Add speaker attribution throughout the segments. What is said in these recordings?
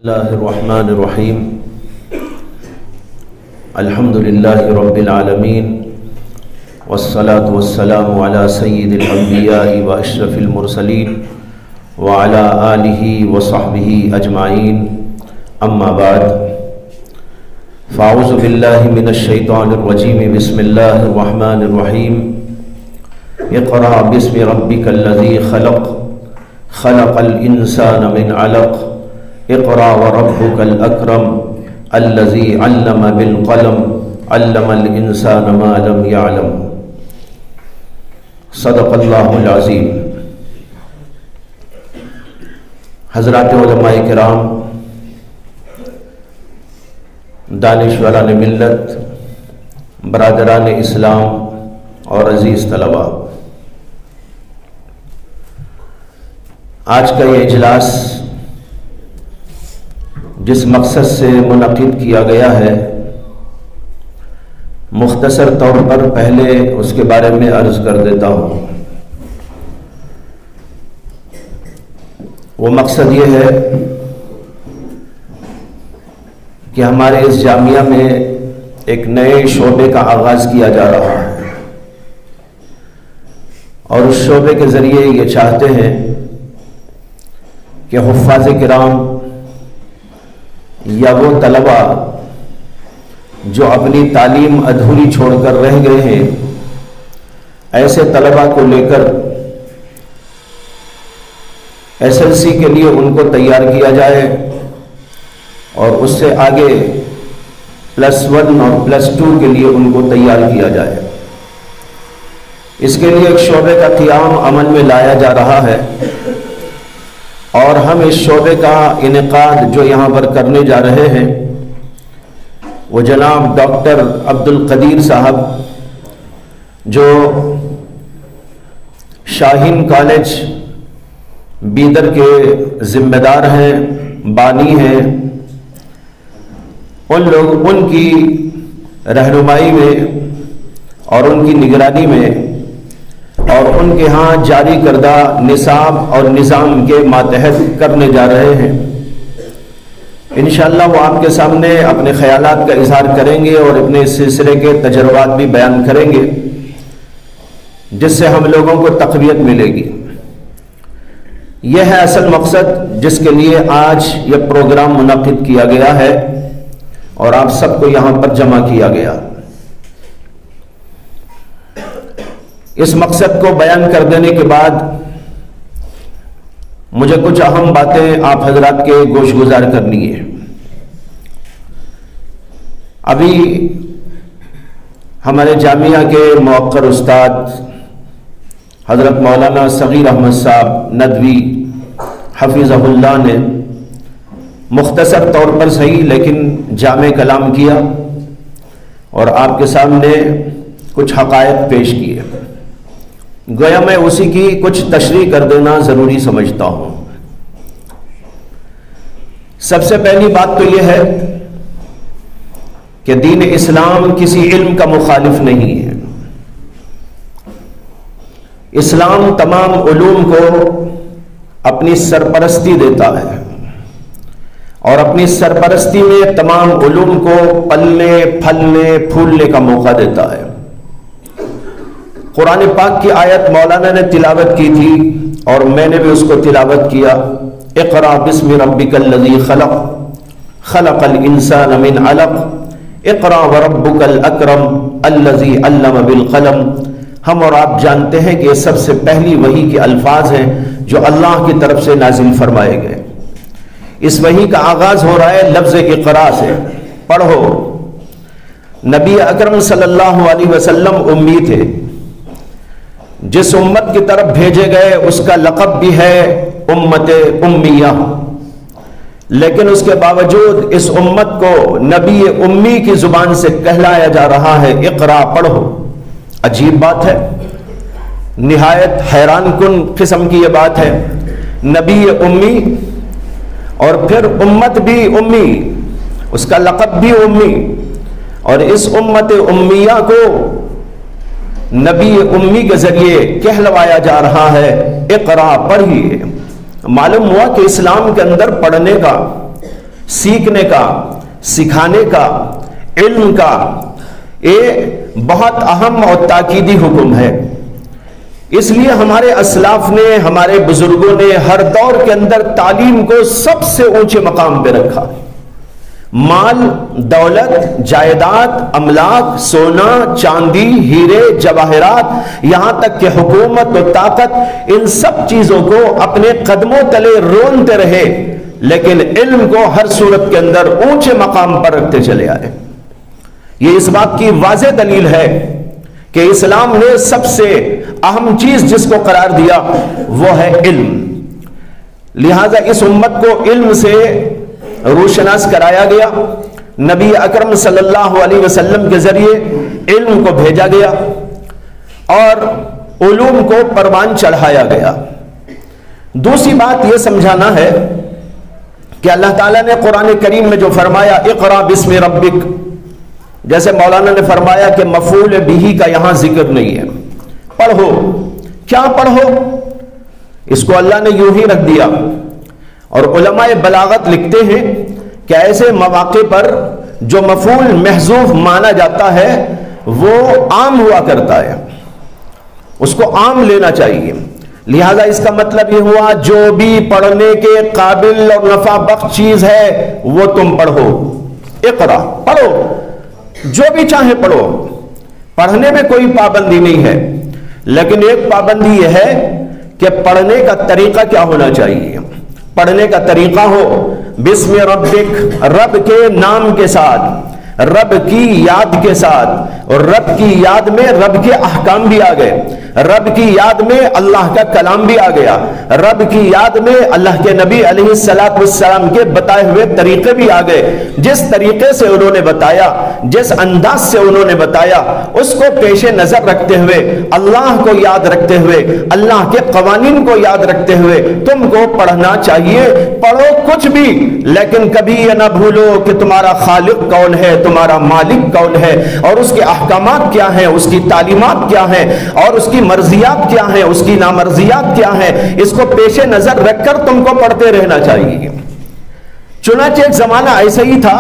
Speaker 1: اللہ الرحمن الرحیم الحمد للہ رب العالمین والصلاة والسلام علی سید الانبیاء واشرف المرسلین وعلی آلہ وصحبہ اجمعین اما بعد فاعوذ باللہ من الشیطان الرجیم بسم اللہ الرحمن الرحیم اقرأ باسم ربک الذی خلق خلق الانسان من علق اقرأ وربك الأكرم الذي علم بالقلم علم الإنسان ما لم يعلم صدق اللہ العظیم۔ حضرات علماء کرام، دانشوران ملت، برادران اسلام اور عزیز طلباء، آج کا یہ اجلاس جس مقصد سے منعقد کیا گیا ہے، مختصر طور پر پہلے اس کے بارے میں عرض کر دیتا ہوں۔ وہ مقصد یہ ہے کہ ہمارے اس جامعہ میں ایک نئے شعبے کا آغاز کیا جا رہا ہے، اور اس شعبے کے ذریعے یہ چاہتے ہیں کہ حفاظ کرام یا وہ طلباء جو اپنی تعلیم ادھوری چھوڑ کر رہ گئے ہیں، ایسے طلباء کو لے کر SLC کے لیے ان کو تیار کیا جائے، اور اس سے آگے +1 اور +2 کے لیے ان کو تیار کیا جائے۔ اس کے لیے ایک شعبے کا قیام عمل میں لایا جا رہا ہے، اور ہم اس شعبے کا انعقاد جو یہاں پر کرنے جا رہے ہیں وہ جناب ڈاکٹر عبد القدیر صاحب، جو شاہین کالج بیدر کے ذمہ دار ہیں، بانی ہیں، ان کی رہنمائی میں اور ان کی نگرانی میں اور ان کے ہاں جاری کردہ نصاب اور نظام کے ماتحت کرنے جا رہے ہیں۔ انشاءاللہ وہ آپ کے سامنے اپنے خیالات کا اظہار کریں گے اور اپنے اس سلسلے کے تجربات بھی بیان کریں گے، جس سے ہم لوگوں کو تقویت ملے گی۔ یہ ہے اصل مقصد جس کے لیے آج یہ پروگرام منعقد کیا گیا ہے اور آپ سب کو یہاں پر جمع کیا گیا۔ اس مقصد کو بیان کر دینے کے بعد مجھے کچھ اہم باتیں آپ حضرات کے گوش گزار کرنی ہے۔ ابھی ہمارے جامعہ کے موقر استاد حضرت مولانا صغیر احمد صاحب ندوی حفظہ اللہ نے مختصر طور پر صحیح لیکن جامع کلام کیا اور آپ کے سامنے کچھ حقائق پیش کیے۔ گویا میں اسی کی کچھ تشریح کر دینا ضروری سمجھتا ہوں۔ سب سے پہلی بات تو یہ ہے کہ دین اسلام کسی علم کا مخالف نہیں ہے۔ اسلام تمام علوم کو اپنی سرپرستی دیتا ہے، اور اپنی سرپرستی میں تمام علوم کو پلنے پھلنے پھولنے کا موقع دیتا ہے۔ قرآن پاک کی آیت مولانا نے تلاوت کی تھی اور میں نے بھی اس کو تلاوت کیا۔ اقرأ باسم ربک الذی خلق خلق الانسان من علق اقرأ وربک الاکرم الذی علم بالقلم۔ ہم اور آپ جانتے ہیں کہ یہ سب سے پہلی وحی کے الفاظ ہیں جو اللہ کی طرف سے نازل فرمائے گئے۔ اس وحی کا آغاز ہو رہا ہے لفظ اقرأ سے، پڑھو۔ نبی اکرم صلی اللہ علیہ وسلم امی تھے، جس امت کی طرف بھیجے گئے اس کا لقب بھی ہے امت امیہ، لیکن اس کے باوجود اس امت کو نبی امی کی زبان سے کہلایا جا رہا ہے اقرا، پڑھو۔ عجیب بات ہے، نہایت حیران کن قسم کی یہ بات ہے۔ نبی امی اور پھر امت بھی امی، اس کا لقب بھی امی، اور اس امت امیہ کو نبی امی کے ذریعے کہلوایا جا رہا ہے اقرا، پڑھیے۔ معلوم ہوا کہ اسلام کے اندر پڑھنے کا سیکھنے کا، سکھانے کا، علم کا یہ بہت اہم اور تاکیدی حکم ہے۔ اس لیے ہمارے اسلاف نے، ہمارے بزرگوں نے ہر دور کے اندر تعلیم کو سب سے اونچے مقام پہ رکھا۔ مال، دولت، جائیداد، املاک، سونا، چاندی، ہیرے، جواہرات، یہاں تک کہ حکومت و طاقت، ان سب چیزوں کو اپنے قدموں تلے رونتے رہے، لیکن علم کو ہر صورت کے اندر اونچے مقام پر رکھتے چلے آئے۔ یہ اس بات کی واضح دلیل ہے کہ اسلام نے سب سے اہم چیز جس کو قرار دیا وہ ہے علم۔ لہذا اس امت کو علم سے روشناس کرایا گیا، نبی اکرم صلی اللہ علیہ وسلم کے ذریعے علم کو بھیجا گیا اور علوم کو پروان چڑھایا گیا۔ دوسری بات یہ سمجھانا ہے کہ اللہ تعالیٰ نے قرآن کریم میں جو فرمایا اقرا بسم ربک، جیسے مولانا نے فرمایا کہ مفعول بہ کا یہاں ذکر نہیں ہے، پڑھو۔ کیا پڑھو؟ اس کو اللہ نے یوں ہی رکھ دیا، اور علماء بلاغت لکھتے ہیں کہ ایسے مواقع پر جو مفعول محذوف مانا جاتا ہے وہ عام ہوا کرتا ہے، اس کو عام لینا چاہیے۔ لہذا اس کا مطلب یہ ہوا جو بھی پڑھنے کے قابل اور نفع بخش چیز ہے وہ تم پڑھو۔ اقرا، پڑھو، جو بھی چاہے پڑھو، پڑھنے میں کوئی پابندی نہیں ہے، لیکن ایک پابندی یہ ہے کہ پڑھنے کا طریقہ کیا ہونا چاہیے۔ پڑھنے کا طریقہ ہو بسم ربک، رب کے نام کے ساتھ، رب کی یاد کے ساتھ، اور رب کی یاد میں رب کے احکام بھی آ گئے، رب کی یاد میں اللہ کا کلام بھی آ گیا، رب کی یاد میں اللہ کے نبی علیہ السلام کے بتائے ہوئے طریقے بھی آ گئے۔ جس طریقے سے انہوں نے بتایا، جس انداز سے انہوں نے بتایا، اس کو پیش نظر رکھتے ہوئے، اللہ کو یاد رکھتے ہوئے، اللہ کے قوانین کو یاد رکھتے ہوئے تم کو پڑھنا چاہیے۔ پڑھو کچھ بھی، لیکن کبھی یہ نہ بھولو کہ تمہارا خالق کون ہے، تمہارا مالک کون ہے، اور اس کے احکامات کیا ہیں، اس کی تعلیمات کیا ہیں، اور اس کی مرضیات کیا ہیں، اس کی نامرضیات کیا ہیں۔ اس کو پیش نظر رکھ کر تم کو پڑھتے رہنا چاہیے۔ چنانچہ ایک زمانہ ایسا ہی تھا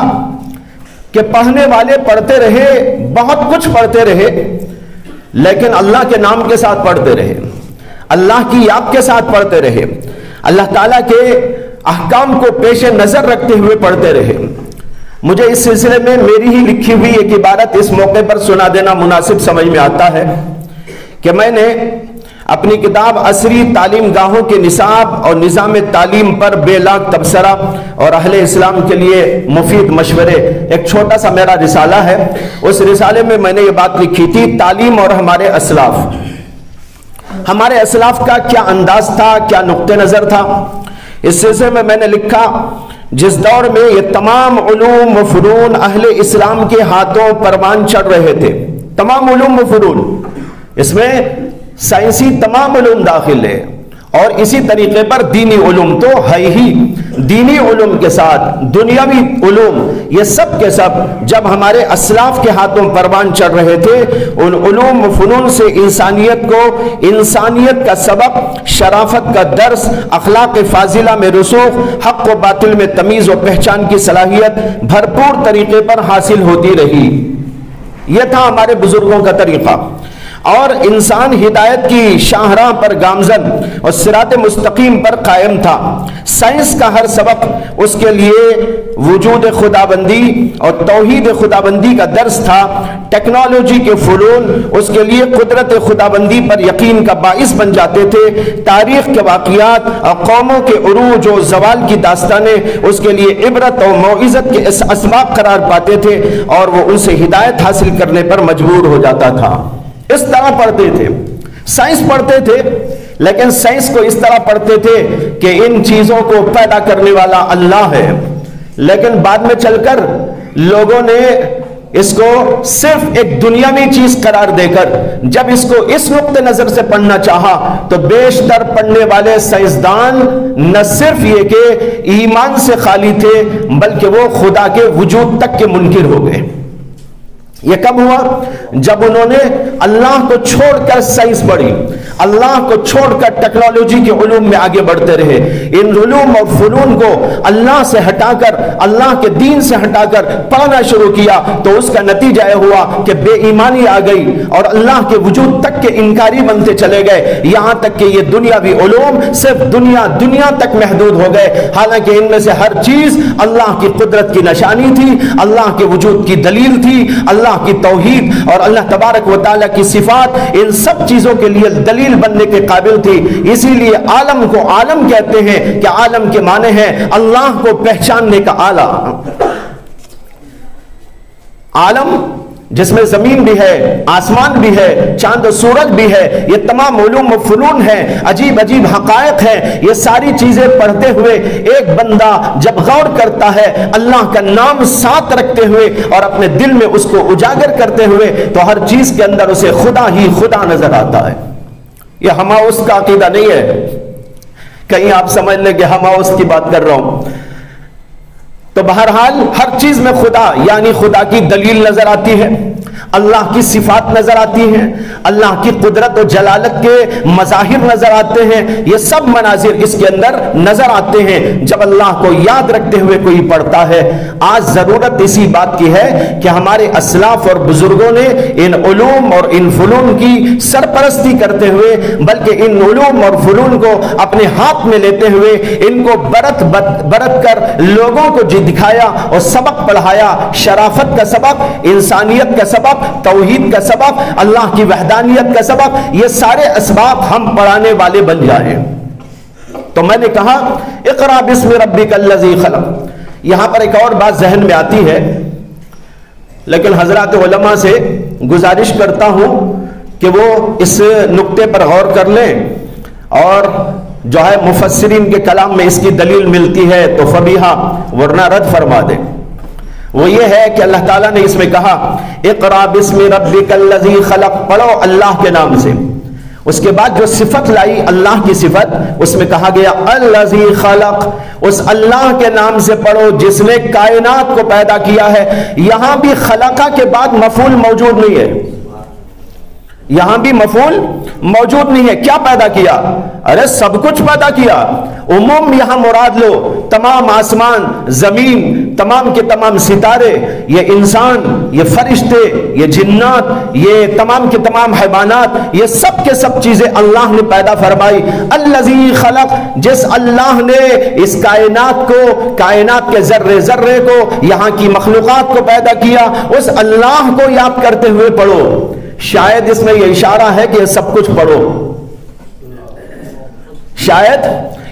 Speaker 1: کہ پڑھنے والے پڑھتے رہے، بہت کچھ پڑھتے رہے، لیکن اللہ کے نام کے ساتھ پڑھتے رہے، اللہ کی یاد کے ساتھ پڑھتے رہے، اللہ تعالیٰ کے احکام کو پیش نظر رکھتے ہوئے پڑھتے رہے۔ مجھے اس سلسلے میں میری ہی لکھی ہوئی ایک عبارت اس موقع پر سنا دینا مناسب سمجھ میں آتا ہے کہ میں نے اپنی کتاب عصری تعلیم گاہوں کے نصاب اور نظام تعلیم پر بے لاگ تبصرہ اور اہل اسلام کے لیے مفید مشورے، ایک چھوٹا سا میرا رسالہ ہے، اس رسالے میں نے یہ بات لکھی تھی، تعلیم اور ہمارے اسلاف۔ ہمارے اسلاف کا کیا انداز تھا، کیا نقطہ نظر تھا۔ اس سلسلے میں نے لکھا جس دور میں یہ تمام علوم و فنون اہل اسلام کے ہاتھوں پروان چڑھ رہے تھے، تمام علوم و فنون، اس میں سائنسی تمام علوم داخل ہے، اور اسی طریقے پر دینی علوم تو ہے ہی، دینی علوم کے ساتھ دنیاوی علوم، یہ سب کے سب جب ہمارے اسلاف کے ہاتھوں پروان چڑھ رہے تھے، ان علوم و فنون سے انسانیت کو، انسانیت کا سبق، شرافت کا درس، اخلاق فاضلہ میں رسوخ، حق و باطل میں تمیز و پہچان کی صلاحیت بھرپور طریقے پر حاصل ہوتی رہی۔ یہ تھا ہمارے بزرگوں کا طریقہ، اور انسان ہدایت کی شاہراہ پر گامزن اور صراط مستقیم پر قائم تھا۔ سائنس کا ہر سبق اس کے لیے وجود خداوندی اور توحید خداوندی کا درس تھا۔ ٹیکنالوجی کے فنون اس کے لیے قدرت خداوندی پر یقین کا باعث بن جاتے تھے۔ تاریخ کے واقعات اور قوموں کے عروج و زوال کی داستانیں اس کے لیے عبرت اور موعظت کے اسباق قرار پاتے تھے، اور وہ ان سے ہدایت حاصل کرنے پر مجبور ہو جاتا تھا۔ اس طرح پڑھتے تھے، سائنس پڑھتے تھے، لیکن سائنس کو اس طرح پڑھتے تھے کہ ان چیزوں کو پیدا کرنے والا اللہ ہے، لیکن بعد میں چل کر لوگوں نے اس کو صرف ایک دنیاوی چیز قرار دے کر جب اس کو اس نقطہ نظر سے پڑھنا چاہا تو بیشتر پڑھنے والے سائنسدان نہ صرف یہ کہ ایمان سے خالی تھے بلکہ وہ خدا کے وجود تک کے منکر ہو گئے۔ یہ کب ہوا؟ جب انہوں نے اللہ کو چھوڑ کر سائنس پڑھی، اللہ کو چھوڑ کر ٹیکنالوجی کے علوم میں آگے بڑھتے رہے، ان علوم اور فنون کو اللہ سے ہٹا کر، اللہ کے دین سے ہٹا کر پڑھنا شروع کیا، تو اس کا نتیجہ یہ ہوا کہ بے ایمانی آ گئی اور اللہ کے وجود تک کے انکاری بنتے چلے گئے، یہاں تک کہ یہ دنیاوی علوم صرف دنیا تک محدود ہو گئے، حالانکہ ان میں سے ہر چیز اللہ کی قدرت کی نشانی تھی، اللہ کے وجود کی دلیل تھی، اللہ کی توحید اور اللہ تبارک و تعالیٰ کی صفات ان سب چیزوں کے لیے دلیل بننے کے قابل تھی۔ اسی لیے عالم کو عالم کہتے ہیں کہ عالم کے معنی ہے اللہ کو پہچاننے کا آلہ۔ عالم جس میں زمین بھی ہے، آسمان بھی ہے، چاند و سورج بھی ہے، یہ تمام علوم و فنون ہیں، عجیب عجیب حقائق ہیں، یہ ساری چیزیں پڑھتے ہوئے ایک بندہ جب غور کرتا ہے اللہ کا نام ساتھ رکھتے ہوئے اور اپنے دل میں اس کو اجاگر کرتے ہوئے، تو ہر چیز کے اندر اسے خدا ہی خدا نظر آتا ہے۔ یہ ہماؤس کا عقیدہ نہیں ہے، کہیں آپ سمجھ لیں کہ ہماؤس کی بات کر رہا ہوں۔ تو بہرحال ہر چیز میں خدا یعنی خدا کی دلیل نظر آتی ہے، اللہ کی صفات نظر آتی ہیں، اللہ کی قدرت و جلالت کے مظاہر نظر آتے ہیں، یہ سب مناظر اس کے اندر نظر آتے ہیں جب اللہ کو یاد رکھتے ہوئے کوئی پڑھتا ہے۔ آج ضرورت اسی بات کی ہے کہ ہمارے اسلاف اور بزرگوں نے ان علوم اور ان فنون کی سرپرستی کرتے ہوئے، بلکہ ان علوم اور فنون کو اپنے ہاتھ میں لیتے ہوئے ان کو برت کر لوگوں کو دکھایا اور سبق پڑھایا، شرافت کا سبق، انسانیت کا سبق، توحید کا سبق، اللہ کی وحدانیت کا سبق، یہ سارے اسباب ہم پڑھانے والے بن جائیں۔ تو میں نے کہا اقرا بسم ربک الذی خلق۔ یہاں پر ایک اور بات ذہن میں آتی ہے، لیکن حضرات علماء سے گزارش کرتا ہوں کہ وہ اس نقطے پر غور کر لیں اور جو ہے مفسرین کے کلام میں اس کی دلیل ملتی ہے تو فبیہا، ورنہ رد فرما دیں۔ وہ یہ ہے کہ اللہ تعالیٰ نے اس میں کہا اقرا بسم ربک الذی خلق، پڑھو اللہ کے نام سے۔ اس کے بعد جو صفت لائی اللہ کی صفت، اس میں کہا گیا الذی خلق، اس اللہ کے نام سے پڑھو جس نے کائنات کو پیدا کیا ہے۔ یہاں بھی خلقہ کے بعد مفعول موجود نہیں ہے، یہاں بھی مفعول موجود نہیں ہے۔ کیا پیدا کیا؟ ارے سب کچھ پیدا کیا، عموم یہاں مراد لو، تمام آسمان، زمین، تمام کے تمام ستارے، یہ انسان، یہ فرشتے، یہ جنات، یہ تمام کے تمام حیوانات، یہ سب کے سب چیزیں اللہ نے پیدا فرمائی۔ الذی خلق، جس اللہ نے اس کائنات کو، کائنات کے ذرے ذرے کو، یہاں کی مخلوقات کو پیدا کیا، اس اللہ کو یاد کرتے ہوئے پڑھو۔ شاید اس میں یہ اشارہ ہے کہ یہ سب کچھ پڑھو، شاید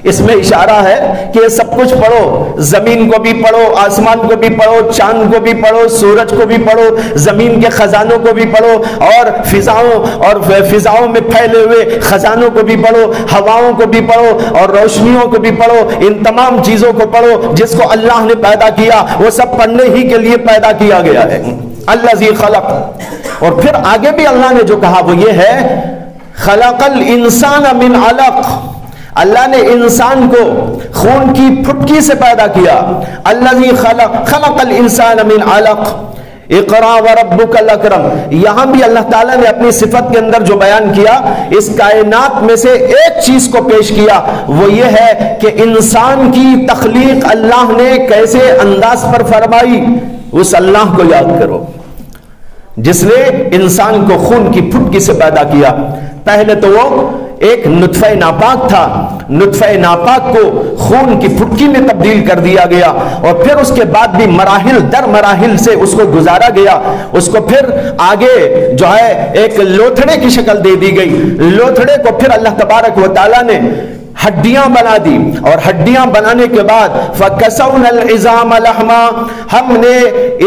Speaker 1: اس میں اشارہ ہے کہ یہ سب کچھ پڑھو، زمین کو بھی پڑھو، آسمان کو بھی پڑھو، چاند کو بھی پڑھو، سورج کو بھی پڑھو، زمین کے خزانوں کو بھی پڑھو، اور فضاؤں میں پھیلے ہوئے خزانوں کو بھی پڑھو، ہواؤں کو بھی پڑھو، اور روشنیوں کو بھی پڑھو، ان تمام چیزوں کو پڑھو جس کو اللہ نے پیدا کیا، وہ سب پڑھنے ہی کے لیے پیدا کیا گیا ہے۔ الذی خلق، اور پھر آگے بھی اللہ نے جو کہا وہ یہ ہے خلق الانسان من علق، اللہ نے انسان کو خون کی پھٹکی سے پیدا کیا۔ الذی خلق الانسان من علق اقرا وربک الاکرم، یہاں بھی اللہ تعالیٰ نے اپنی صفت کے اندر جو بیان کیا، اس کائنات میں سے ایک چیز کو پیش کیا، وہ یہ ہے کہ انسان کی تخلیق اللہ نے کیسے انداز پر فرمائی، اس اللہ کو یاد کرو جس نے انسان کو خون کی پھٹکی سے پیدا کیا۔ پہلے تو وہ ایک نطفہ ناپاک تھا، نطفہ ناپاک کو خون کی پھٹکی میں تبدیل کر دیا گیا، اور پھر اس کے بعد بھی مراحل در مراحل سے اس کو گزارا گیا، اس کو پھر آگے جو ہے ایک لوتھڑے کی شکل دے دی گئی، لوتھڑے کو پھر اللہ تبارک و تعالیٰ نے ہڈیاں بنا دی، اور ہڈیاں بنانے کے بعد فَكَسَوْنَا الْعِظَامَ لَحْمًا، ہم نے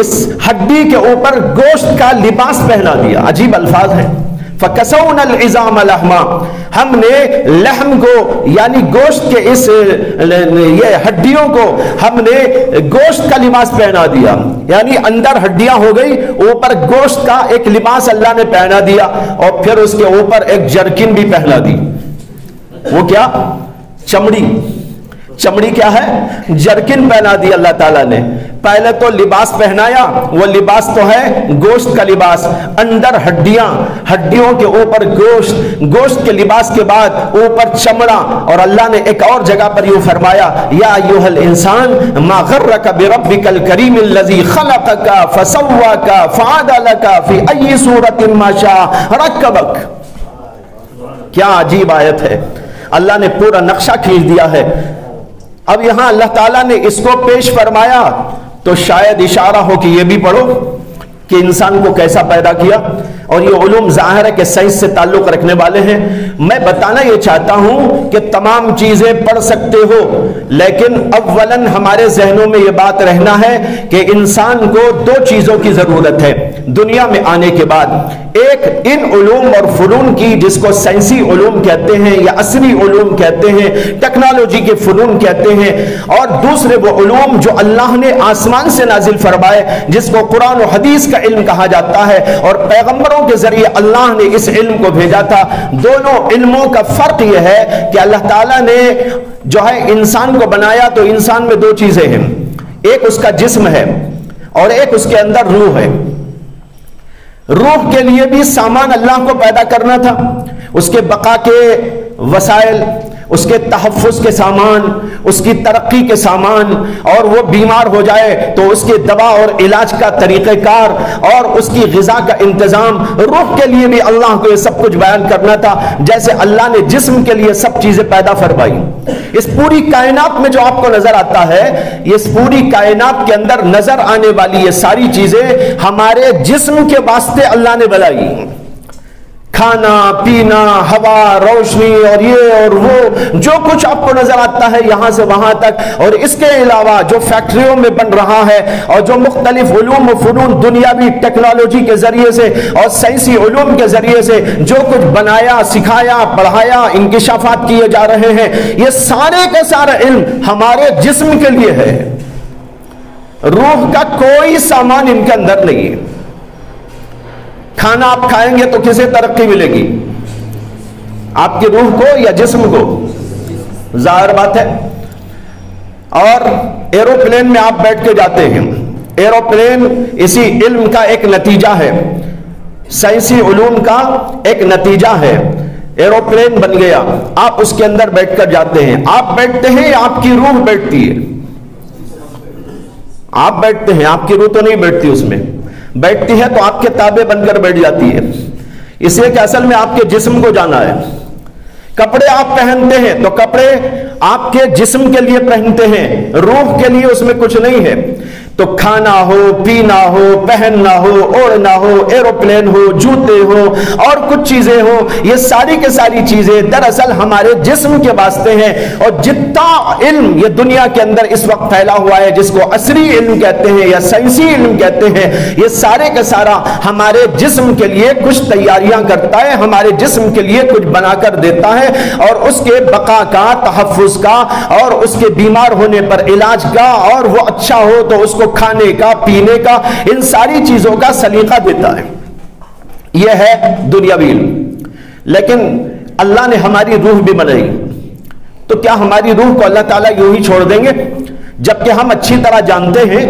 Speaker 1: اس ہڈی کے اوپر گوشت کا لباس پہنا دیا۔ عجیب الفاظ ہیں، فَكَسَوْنَا الْعِظَامَ لَحْمًا، ہم نے لحم کو یعنی گوشت کے اس یہ ہڈیوں کو ہم نے گوشت کا لباس پہنا دیا، یعنی اندر ہڈیاں ہو گئی، اوپر گوشت کا ایک لباس اللہ نے پہنا دیا، اور پھر اس کے اوپر ایک جرکن بھی پہنا دی۔ وہ کیا؟ چمڑی، چمڑی کیا ہے؟ جرکن پہنا دی اللہ تعالیٰ نے. پہلے تو لباس پہنایا، وہ لباس تو ہے گوشت کا لباس، اندر ہڈیاں، ہڈیوں کے اوپر گوشت، گوشت کے لباس کے بعد اوپر چمڑا. اور اللہ نے ایک اور جگہ پر یوں فرمایا یا ایھا الانسان ما غرک بربک الکریم الذی خلقک فسواک فعدلک فی ای صورت ما شاء رکبک. کیا عجیب آیت ہے، اللہ نے پورا نقشہ کھینچ دیا ہے. اب یہاں اللہ تعالیٰ نے اس کو پیش فرمایا تو شاید اشارہ ہو کہ یہ بھی پڑھو کہ انسان کو کیسا پیدا کیا. اور یہ علوم ظاہر ہے کہ سائنس سے تعلق رکھنے والے ہیں. میں بتانا یہ چاہتا ہوں کہ تمام چیزیں پڑھ سکتے ہو، لیکن اولاً ہمارے ذہنوں میں یہ بات رہنا ہے کہ انسان کو دو چیزوں کی ضرورت ہے دنیا میں آنے کے بعد. ایک ان علوم اور فنون کی جس کو سائنسی علوم کہتے ہیں یا عصری علوم کہتے ہیں، ٹیکنالوجی کے فنون کہتے ہیں، اور دوسرے وہ علوم جو اللہ نے آسمان سے نازل فرمائے جس کو قرآن و حدیث کا علم کہا جاتا ہے، اور پیغمبروں کے ذریعے اللہ نے اس علم کو بھیجا تھا. دونوں علموں کا فرق یہ ہے کہ اللہ تعالیٰ نے جو ہے انسان کو بنایا تو انسان میں دو چیزیں ہیں، ایک اس کا جسم ہے اور ایک اس کے اندر روح ہے. روح کے لیے بھی سامان اللہ کو پیدا کرنا تھا، اس کے بقا کے وسائل، اس کے تحفظ کے سامان، اس کی ترقی کے سامان، اور وہ بیمار ہو جائے تو اس کے دوا اور علاج کا طریقہ کار اور اس کی غذا کا انتظام. روح کے لیے بھی اللہ کو یہ سب کچھ بیان کرنا تھا، جیسے اللہ نے جسم کے لیے سب چیزیں پیدا فرمائی. اس پوری کائنات میں جو آپ کو نظر آتا ہے، اس پوری کائنات کے اندر نظر آنے والی یہ ساری چیزیں ہمارے جسم کے واسطے اللہ نے بنائی. کھانا پینا، ہوا، روشنی اور یہ اور وہ جو کچھ آپ کو نظر آتا ہے یہاں سے وہاں تک، اور اس کے علاوہ جو فیکٹریوں میں بن رہا ہے اور جو مختلف علوم و فنون دنیاوی ٹیکنالوجی کے ذریعے سے اور سائنسی علوم کے ذریعے سے جو کچھ بنایا، سکھایا، پڑھایا، انکشافات کیے جا رہے ہیں، یہ سارے کا سارا علم ہمارے جسم کے لیے ہے. روح کا کوئی سامان ان کے اندر نہیں ہے. کھانا آپ کھائیں گے تو کسے ترقی ملے گی؟ آپ کی روح کو یا جسم کو؟ ظاہر بات ہے. اور ایروپلین میں آپ بیٹھ کے جاتے ہیں، ایروپلین اسی علم کا ایک نتیجہ ہے، سائنسی علوم کا ایک نتیجہ ہے. ایروپلین بن گیا، آپ اس کے اندر بیٹھ کر جاتے ہیں. آپ بیٹھتے ہیں یا آپ کی روح بیٹھتی ہے؟ آپ بیٹھتے ہیں، آپ کی روح تو نہیں بیٹھتی اس میں. بیٹھتی ہے تو آپ کے تابع بن کر بیٹھ جاتی ہے، اس لیے کہ اصل میں آپ کے جسم کو جانا ہے. کپڑے آپ پہنتے ہیں تو کپڑے آپ کے جسم کے لیے پہنتے ہیں، روح کے لیے اس میں کچھ نہیں ہے. تو کھانا ہو، پینا ہو، پہننا ہو، اوڑھنا ہو، ایروپلین ہو، جوتے ہو اور کچھ چیزیں ہو، یہ ساری کے ساری چیزیں دراصل ہمارے جسم کے واسطے ہیں. اور جتنا علم یہ دنیا کے اندر اس وقت پھیلا ہوا ہے جس کو عصری علم کہتے ہیں یا سائنسی علم کہتے ہیں، یہ سارے کا سارا ہمارے جسم کے لیے کچھ تیاریاں کرتا ہے، ہمارے جسم کے لیے کچھ بنا کر دیتا ہے، اور اس کے بقا کا، تحفظ کا اور اس کے بیمار ہونے پر علاج کا، اور وہ اچھا ہو تو اس کو کھانے کا، پینے کا، ان ساری چیزوں کا سلیقہ دیتا ہے. یہ ہے دنیاوی علم. لیکن اللہ نے ہماری روح بھی بنائی، تو کیا ہماری روح کو اللہ تعالیٰ یوں ہی چھوڑ دیں گے؟ جبکہ ہم اچھی طرح جانتے ہیں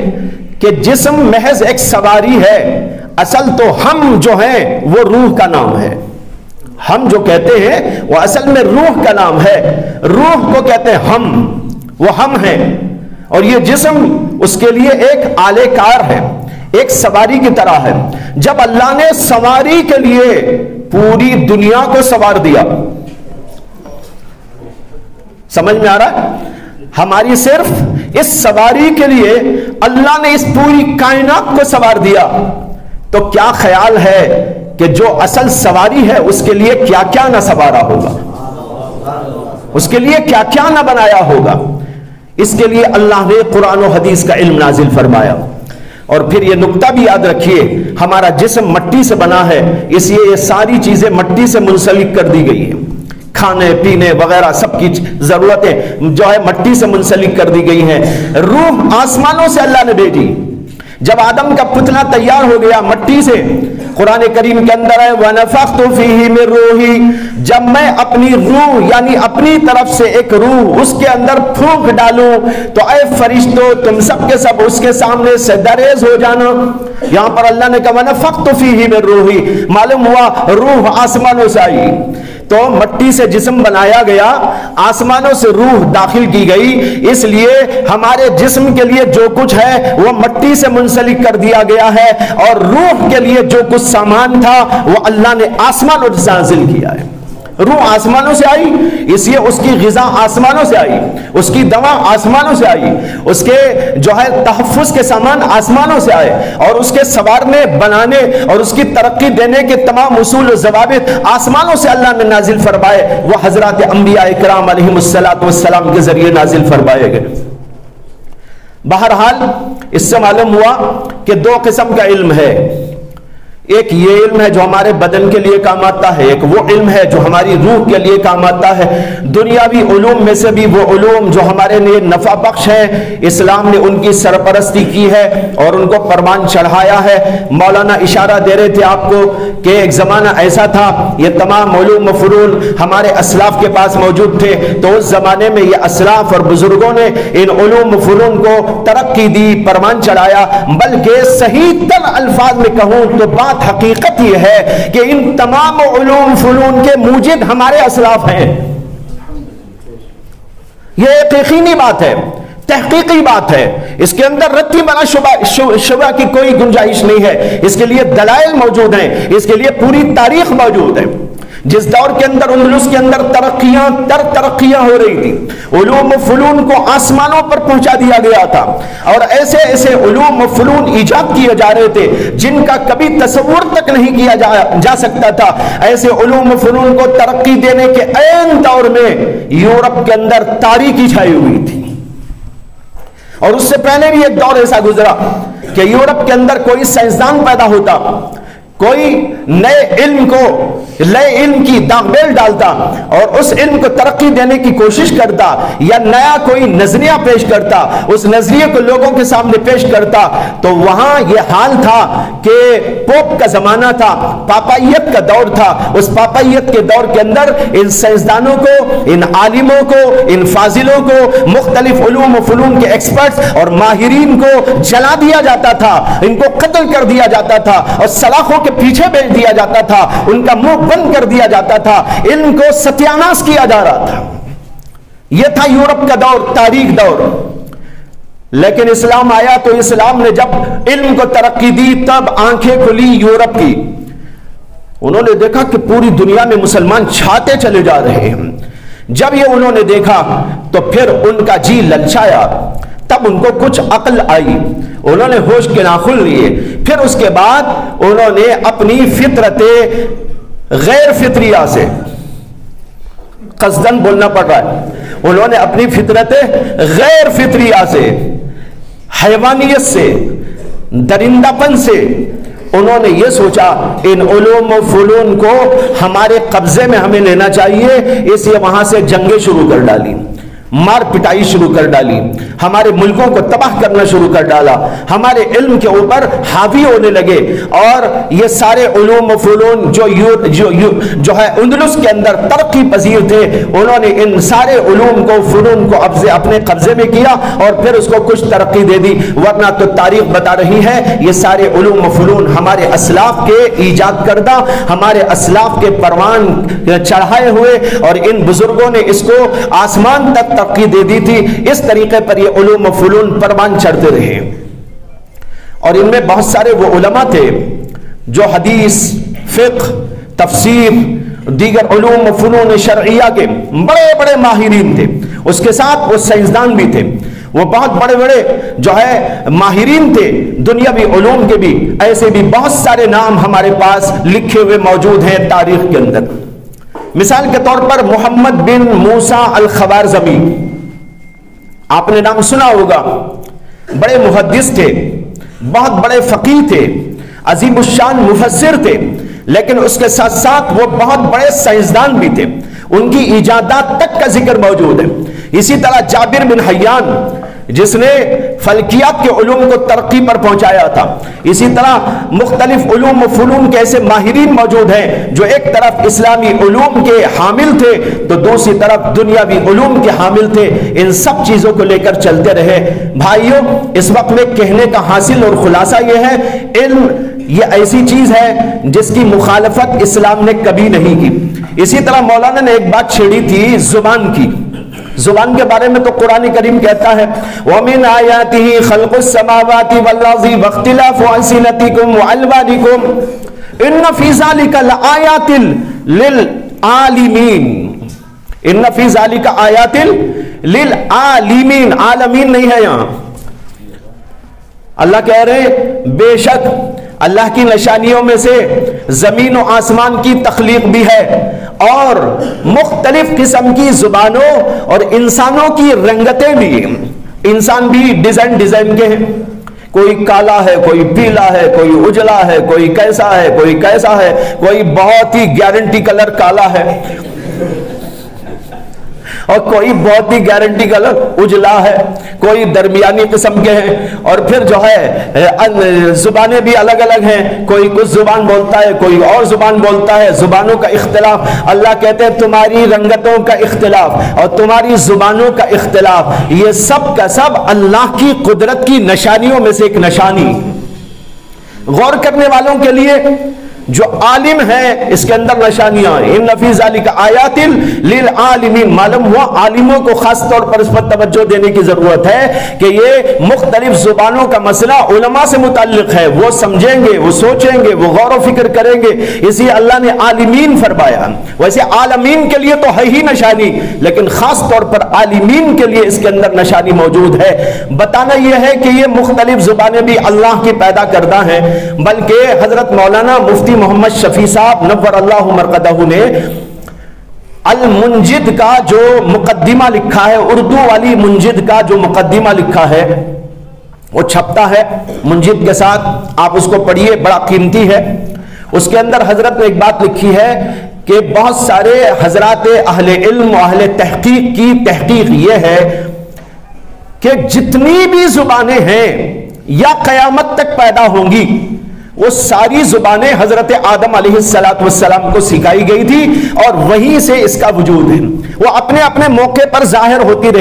Speaker 1: کہ جسم محض ایک سواری ہے، اصل تو ہم جو ہیں وہ روح کا نام ہے. ہم جو کہتے ہیں وہ اصل میں روح کا نام ہے. روح کو کہتے ہیں ہم، وہ ہم ہیں. اور یہ جسم اس کے لیے ایک آلے کار ہے، ایک سواری کی طرح ہے. جب اللہ نے سواری کے لیے پوری دنیا کو سوار دیا، سمجھ میں آ رہا ہے؟ ہماری صرف اس سواری کے لیے اللہ نے اس پوری کائنات کو سوار دیا، تو کیا خیال ہے کہ جو اصل سواری ہے اس کے لیے کیا کیا نہ سوارا ہوگا، اس کے لیے کیا کیا نہ بنایا ہوگا. اس کے لیے اللہ نے قرآن و حدیث کا علم نازل فرمایا. اور پھر یہ نقطہ بھی یاد رکھیے، ہمارا جسم مٹی سے بنا ہے، اس لیے یہ ساری چیزیں مٹی سے منسلک کر دی گئی ہیں. کھانے پینے وغیرہ سب کی ضرورتیں جو ہے مٹی سے منسلک کر دی گئی ہیں. روح آسمانوں سے اللہ نے بھیجی، جب آدم کا پتلا تیار ہو گیا مٹی سے، قرآن کریم کے اندر ہے وَنَفَخْتُ فِيهِ مِن رُوحِي، جب میں اپنی روح یعنی اپنی طرف سے ایک روح اس کے اندر پھونک ڈالوں تو اے فرشتوں تم سب کے سب اس کے سامنے سے دریز ہو جانا۔ یہاں پر اللہ نے کہا وَنَفَخْتُ فِيهِ مِن رُوحِي، معلوم ہوا روح آسمانوں سے آئی، تو مٹی سے جسم بنایا گیا، آسمانوں سے روح داخل کی گئی، اس لیے ہمارے جسم کے لیے جو کچھ ہے وہ مٹی سے منسلک کر دیا گیا ہے، اور روح کے لیے جو کچھ سامان تھا وہ اللہ نے آسمانوں سے نازل کیا ہے۔ روح آسمانوں سے آئی، اس لیے اس کی غذا آسمانوں سے آئی، اس کی دوا آسمانوں سے آئی، اس کے جو ہے تحفظ کے سامان آسمانوں سے آئے، اور اس کے سنوارنے بنانے اور اس کی ترقی دینے کے تمام اصول و ضوابط آسمانوں سے اللہ نے نازل فرمائے، وہ حضرات انبیاء اکرام علیہم السلام کے ذریعے نازل فرمائے گئے۔ بہرحال اس سے معلوم ہوا کہ دو قسم کا علم ہے، ایک یہ علم ہے جو ہمارے بدن کے لیے کام آتا ہے، ایک وہ علم ہے جو ہماری روح کے لیے کام آتا ہے۔ دنیاوی علوم میں سے بھی وہ علوم جو ہمارے لیے نفع بخش ہیں، اسلام نے ان کی سرپرستی کی ہے اور ان کو پروان چڑھایا ہے۔ مولانا اشارہ دے رہے تھے آپ کو کہ ایک زمانہ ایسا تھا یہ تمام علوم و فنون ہمارے اسلاف کے پاس موجود تھے، تو اس زمانے میں یہ اسلاف اور بزرگوں نے ان علوم و فنون کو ترقی دی، پروان چڑھایا، بلکہ صحیح تر الفاظ میں کہوں تو بات حقیقت یہ ہے کہ ان تمام علوم فنون کے موجد ہمارے اسلاف ہیں۔ یہ ایک یقینی بات ہے، تحقیقی بات ہے، اس کے اندر رتی بنا شبہ کی کوئی گنجائش نہیں ہے، اس کے لیے دلائل موجود ہیں، اس کے لیے پوری تاریخ موجود ہے۔ جس دور کے اندر اندلس کے اندر ترقیاں ہو رہی تھی، علوم و فنون کو آسمانوں پر پہنچا دیا گیا تھا، اور ایسے ایسے علوم و فنون ایجاد کیے جا رہے تھے جن کا کبھی تصور تک نہیں کیا جا سکتا تھا۔ ایسے علوم و فنون کو ترقی دینے کے عین دور میں یورپ کے اندر تاریکی چھائی ہوئی تھی، اور اس سے پہلے بھی ایک دور ایسا گزرا کہ یورپ کے اندر کوئی سائنسدان پیدا ہوتا، کوئی نئے علم کی داغ بیل ڈالتا اور اس علم کو ترقی دینے کی کوشش کرتا، یا نیا کوئی نظریہ پیش کرتا، اس نظریے کو لوگوں کے سامنے پیش کرتا، تو وہاں یہ حال تھا کہ پوپ کا زمانہ تھا، پاپائیت کا دور تھا۔ اس پاپائیت کے دور کے اندر ان سائنسدانوں کو، ان عالموں کو، ان فاضلوں کو، مختلف علوم و فنون کے ایکسپرٹس اور ماہرین کو جلا دیا جاتا تھا، ان کو قتل کر دیا جاتا تھا اور سلاخوں کے پیچھے بھیج دیا جاتا تھا، ان کا منہ بند کر دیا جاتا تھا، علم کو ستیاناش کیا جا رہا تھا۔ یہ تھا یورپ کا دور، تاریخ دور۔ لیکن اسلام آیا تو اسلام نے جب علم کو ترقی دی تب آنکھیں کھلی یورپ کی، انہوں نے دیکھا کہ پوری دنیا میں مسلمان چھاتے چلے جا رہے ہیں۔ جب یہ انہوں نے دیکھا تو پھر ان کا جی للچایا، تب ان کو کچھ عقل آئی، انہوں نے ہوش کے ناخن لیے، پھر اس کے بعد انہوں نے اپنی فطرت غیر فطریہ سے، قصدن بولنا پڑ رہا ہے، انہوں نے اپنی فطرت غیر فطریہ سے، حیوانیت سے، درندہ پن سے، انہوں نے یہ سوچا ان علوم و فنون کو ہمارے قبضے میں ہمیں لینا چاہیے، اس لیے وہاں سے جنگیں شروع کر ڈالی، مار پٹائی شروع کر ڈالی، ہمارے ملکوں کو تباہ کرنا شروع کر ڈالا، ہمارے علم کے اوپر حاوی ہونے لگے، اور یہ سارے علوم و فنون جو ہے اندلس کے اندر ترقی پذیر تھے، انہوں نے ان سارے علوم کو، فنون کو اپنے قبضے میں کیا اور پھر اس کو کچھ ترقی دے دی۔ ورنہ تو تاریخ بتا رہی ہے یہ سارے علوم و فنون ہمارے اسلاف کے ایجاد کردہ، ہمارے اسلاف کے پروان چڑھائے ہوئے، اور ان بزرگوں نے اس کو آسمان تک ترقی دے دی تھی۔ اس طریقے پر یہ علوم و فنون پروان چڑھتے رہے، اور ان میں بہت سارے وہ علماء تھے جو حدیث، فقہ، تفسیر، دیگر علوم و فنون شرعیہ کے بڑے بڑے ماہرین تھے، اس کے ساتھ وہ سائنسدان بھی تھے، وہ بہت بڑے بڑے جو ہے ماہرین تھے دنیاوی علوم کے بھی۔ ایسے بھی بہت سارے نام ہمارے پاس لکھے ہوئے موجود ہیں تاریخ کے اندر۔ مثال کے طور پر محمد بن موسیٰ الخوارزمی، آپ نے نام سنا ہوگا، بڑے محدث تھے، بہت بڑے فقیہ تھے، عظیم الشان مفسر تھے، لیکن اس کے ساتھ ساتھ وہ بہت بڑے سائنسدان بھی تھے، ان کی ایجادات تک کا ذکر موجود ہے۔ اسی طرح جابر بن حیان جس نے فلکیات کے علوم کو ترقی پر پہنچایا تھا. اسی طرح مختلف علوم و فنون کے ایسے ماہرین موجود ہیں جو ایک طرف اسلامی علوم کے حامل تھے تو دوسری طرف دنیاوی علوم کے حامل تھے. ان سب چیزوں کو لے کر چلتے رہے. بھائیوں، اس وقت میں کہنے کا حاصل اور خلاصہ یہ ہے، علم یہ ایسی چیز ہے جس کی مخالفت اسلام نے کبھی نہیں کی. اسی طرح مولانا نے ایک بات چھیڑی تھی زبان کی. زبان کے بارے میں تو قرآن کریم کہتا ہے وَمِنْ آيَاتِهِ خَلْقُ السَّمَاوَاتِ وَالْأَرْضِ وَاخْتِلَافُ أَلْسِنَتِكُمْ وَأَلْوَانِكُمْ إِنَّ فِي ذَلِكَ لَآيَاتٍ لِلْعَالِمِينَ. إِنَّ فِي ذَلِكَ آيَاتٍ لِلْعَالِمِينَ. عالمین نہیں ہے یہاں. اللہ کہہ رہے بے شک اللہ کی نشانیوں میں سے زمین و آسمان کی تخلیق بھی ہے اور مختلف قسم کی زبانوں اور انسانوں کی رنگتیں بھی. انسان بھی ڈیزائن کے ہیں. کوئی کالا ہے، کوئی پیلا ہے، کوئی اجلا ہے، کوئی کیسا ہے، کوئی کیسا ہے، کوئی بہت ہی گارنٹی کلر کالا ہے اور کوئی بہت ہی گارنٹی کلر اجلا ہے، کوئی درمیانی قسم کے ہیں. اور پھر جو ہے زبانیں بھی الگ الگ ہیں. کوئی کچھ زبان بولتا ہے، کوئی اور زبان بولتا ہے. زبانوں کا اختلاف. اللہ کہتے ہیں تمہاری رنگتوں کا اختلاف اور تمہاری زبانوں کا اختلاف یہ سب کا سب اللہ کی قدرت کی نشانیوں میں سے ایک نشانی. غور کرنے والوں کے لیے جو عالم ہے اس کے اندر نشانیاں ہیں. ان فی ذالک آیات للعالمین. معلوم ہوا عالموں کو خاص طور پر اس پر توجہ دینے کی ضرورت ہے کہ یہ مختلف زبانوں کا مسئلہ علماء سے متعلق ہے. وہ سمجھیں گے، وہ سوچیں گے، وہ غور و فکر کریں گے. اسی اللہ نے عالمین فرمایا. ویسے عالمین کے لیے تو ہے ہی نشانی، لیکن خاص طور پر عالمین کے لیے اس کے اندر نشانی موجود ہے. بتانا یہ ہے کہ یہ مختلف زبانیں بھی اللہ کی پیدا کردہ ہیں. بلکہ حضرت مولانا مفتی محمد شفیع صاحب نور اللہ مرقدہ نے المنجد کا جو مقدمہ لکھا ہے، اردو والی منجد کا جو مقدمہ لکھا ہے وہ چھپتا ہے منجد کے ساتھ. آپ اس کو پڑھیے، بڑا قیمتی ہے. اس کے اندر حضرت نے ایک بات لکھی ہے کہ بہت سارے حضرات اہل علم و اہل تحقیق کی تحقیق یہ ہے کہ جتنی بھی زبانیں ہیں یا قیامت تک پیدا ہوں گی وہ ساری زبانیں حضرت آدم علیہ السلام کو سکھائی گئی تھی اور وہیں سے اس کا وجود ہے. وہ اپنے اپنے موقع پر ظاہر ہوتی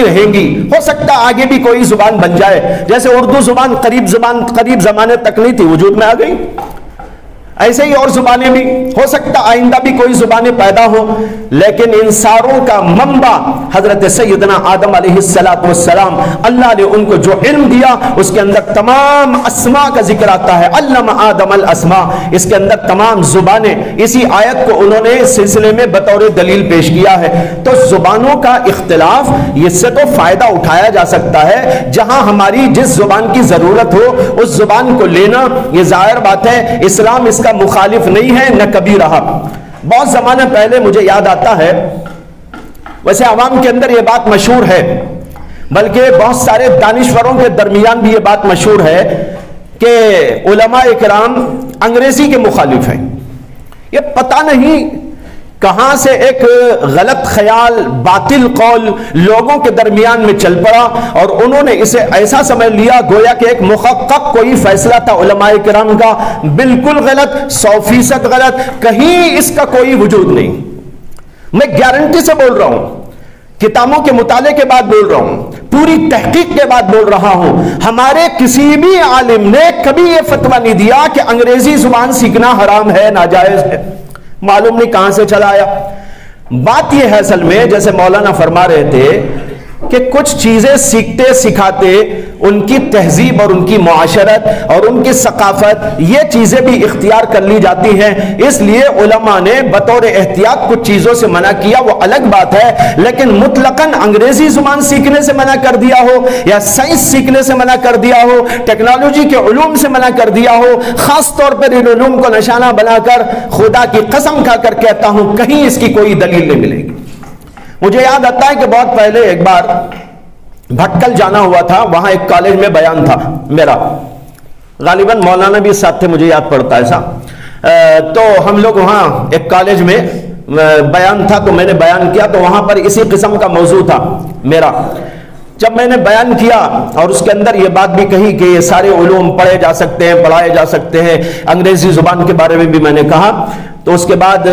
Speaker 1: رہیں گی. ہو سکتا آگے بھی کوئی زبان بن جائے. جیسے اردو زبان قریب زمانے تک نہیں تھی، وجود میں آ گئی. ایسے ہی اور زبانیں بھی ہو سکتا آئندہ بھی کوئی زبانیں پیدا ہو. لیکن ان ساروں کا منبع حضرت سیدنا آدم علیہ السلام. اللہ نے ان کو جو علم دیا اس کے اندر تمام اسماء کا ذکر آتا ہے. علم آدم الاسماء. اس کے اندر تمام زبانیں. اسی آیت کو انہوں نے اس سلسلے میں بطور دلیل پیش کیا ہے. تو زبانوں کا اختلاف اس سے تو فائدہ اٹھایا جا سکتا ہے. جہاں ہماری جس زبان کی ضرورت ہو اس زبان کو لینا یہ ظاہر بات ہے. اسلام اس کا مخالف نہیں ہے، نہ کبھی رہا. بہت زمانہ پہلے مجھے یاد آتا ہے، ویسے عوام کے اندر یہ بات مشہور ہے، بلکہ بہت سارے دانشوروں کے درمیان بھی یہ بات مشہور ہے کہ علماء اکرام انگریزی کے مخالف ہیں. یہ پتہ نہیں کہاں سے ایک غلط خیال، باطل قول لوگوں کے درمیان میں چل پڑا اور انہوں نے اسے ایسا سمجھ لیا گویا کہ ایک محقق کوئی فیصلہ تھا علماء کرام کا. بالکل غلط، 100% غلط. کہیں اس کا کوئی وجود نہیں. میں گارنٹی سے بول رہا ہوں، کتابوں کے مطالعے کے بعد بول رہا ہوں، پوری تحقیق کے بعد بول رہا ہوں. ہمارے کسی بھی عالم نے کبھی یہ فتویٰ نہیں دیا کہ انگریزی زبان سیکھنا حرام ہے، ناجائز ہے. معلوم نہیں کہاں سے چلا آیا. بات یہ ہے اصل میں جیسے مولانا فرما رہے تھے کہ کچھ چیزیں سیکھتے سکھاتے ان کی تہذیب اور ان کی معاشرت اور ان کی ثقافت یہ چیزیں بھی اختیار کر لی جاتی ہیں. اس لیے علماء نے بطور احتیاط کچھ چیزوں سے منع کیا، وہ الگ بات ہے. لیکن مطلقاً انگریزی زبان سیکھنے سے منع کر دیا ہو یا سائنس سیکھنے سے منع کر دیا ہو، ٹیکنالوجی کے علوم سے منع کر دیا ہو، خاص طور پر ان علوم کو نشانہ بنا کر خدا کی قسم کھا کر کہتا ہوں کہیں اس کی کوئی دلیل نہیں ملے گی. مجھے یاد آتا ہے کہ بہت پہلے ایک بار بھٹکل جانا ہوا تھا، وہاں ایک کالج میں بیان تھا میرا، غالباً مولانا بھی ساتھ تھے، مجھے یاد پڑتا ایسا. تو ہم لوگ وہاں ایک کالج میں بیان تھا تو میں نے بیان کیا، تو وہاں پر اسی قسم کا موضوع تھا میرا. جب میں نے بیان کیا اور اس کے اندر یہ بات بھی کہی کہ یہ سارے علوم پڑھے جا سکتے ہیں، پڑھائے جا سکتے ہیں، انگریزی زبان کے بارے میں بھی میں نے کہا، تو اس کے بعد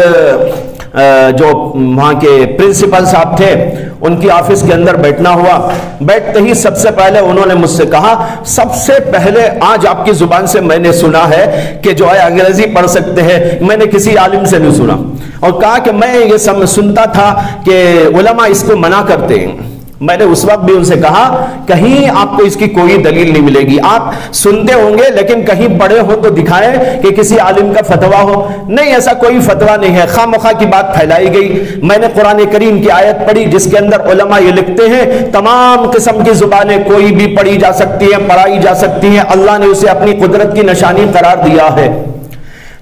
Speaker 1: جو وہاں کے پرنسپل صاحب تھے ان کی آفس کے اندر بیٹھنا ہوا۔ بیٹھتے ہی سب سے پہلے انہوں نے مجھ سے کہا، سب سے پہلے آج آپ کی زبان سے میں نے سنا ہے کہ جو ہے انگریزی پڑھ سکتے ہیں، میں نے کسی عالم سے نہیں سنا، اور کہا کہ میں یہ سنتا تھا کہ علماء اس کو منع کرتے ہیں۔ میں نے اس وقت بھی ان سے کہا کہیں آپ کو اس کی کوئی دلیل نہیں ملے گی، آپ سنتے ہوں گے لیکن کہیں پڑھے ہو تو دکھائیں کہ کسی عالم کا فتویٰ ہو۔ نہیں، ایسا کوئی فتویٰ نہیں ہے، خواہ مخواہ کی بات پھیلائی گئی۔ میں نے قرآن کریم کی آیت پڑھی جس کے اندر علماء یہ لکھتے ہیں تمام قسم کی زبانیں کوئی بھی پڑھی جا سکتی ہیں، پڑھائی جا سکتی ہیں، اللہ نے اسے اپنی قدرت کی نشانی قرار دیا ہے،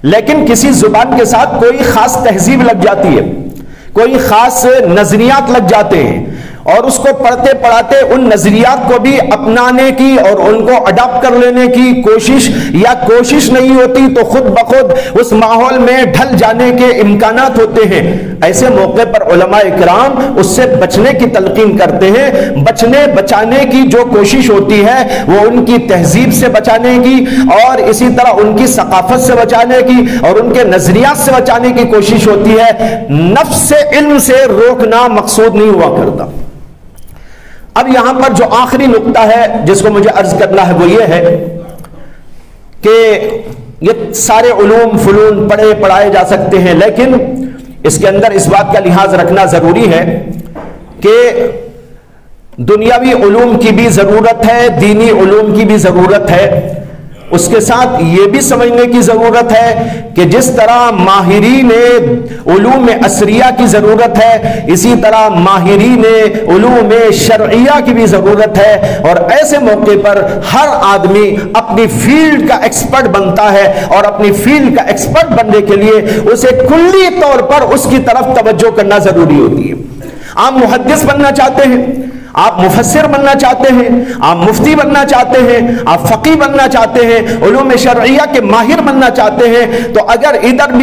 Speaker 1: لیکن کسی زبان کے ساتھ کوئی خاص تہذیب لگ جاتی ہے، کوئی خاص نظریات لگ جاتے ہیں، اور اس کو پڑھتے پڑھاتے ان نظریات کو بھی اپنانے کی اور ان کو اڈاپٹ کر لینے کی کوشش نہیں ہوتی تو خود بخود اس ماحول میں ڈھل جانے کے امکانات ہوتے ہیں۔ ایسے موقع پر علماء اکرام اس سے بچنے کی تلقین کرتے ہیں۔ بچانے کی جو کوشش ہوتی ہے وہ ان کی تہذیب سے بچانے کی، اور اسی طرح ان کی ثقافت سے بچانے کی، اور ان کے نظریات سے بچانے کی کوشش ہوتی ہے، نفس سے علم سے روکنا مقصود نہیں ہوا کرتا۔ اب یہاں پر جو آخری نقطہ ہے جس کو مجھے عرض کرنا ہے وہ یہ ہے کہ یہ سارے علوم فنون پڑھائے جا سکتے ہیں، لیکن اس کے اندر اس بات کا لحاظ رکھنا ضروری ہے کہ دنیاوی علوم کی بھی ضرورت ہے، دینی علوم کی بھی ضرورت ہے۔ اس کے ساتھ یہ بھی سمجھنے کی ضرورت ہے کہ جس طرح ماہرین علوم عصریہ کی ضرورت ہے، اسی طرح ماہرین علوم شرعیہ کی بھی ضرورت ہے، اور ایسے موقع پر ہر آدمی اپنی فیلڈ کا ایکسپرٹ بنتا ہے، اور اپنی فیلڈ کا ایکسپرٹ بننے کے لیے اسے کلی طور پر اس کی طرف توجہ کرنا ضروری ہوتی ہے۔ آپ محدث بننا چاہتے ہیں، آپ مفسر بننا چاہتے ہیں، آپ مفتی بننا چاہتے ہیں، آپ فقیہ بننا چاہتے ہیں، علوم شرعیہ کے ماہر بننا چاہتے ہیں، تو اگر ادھر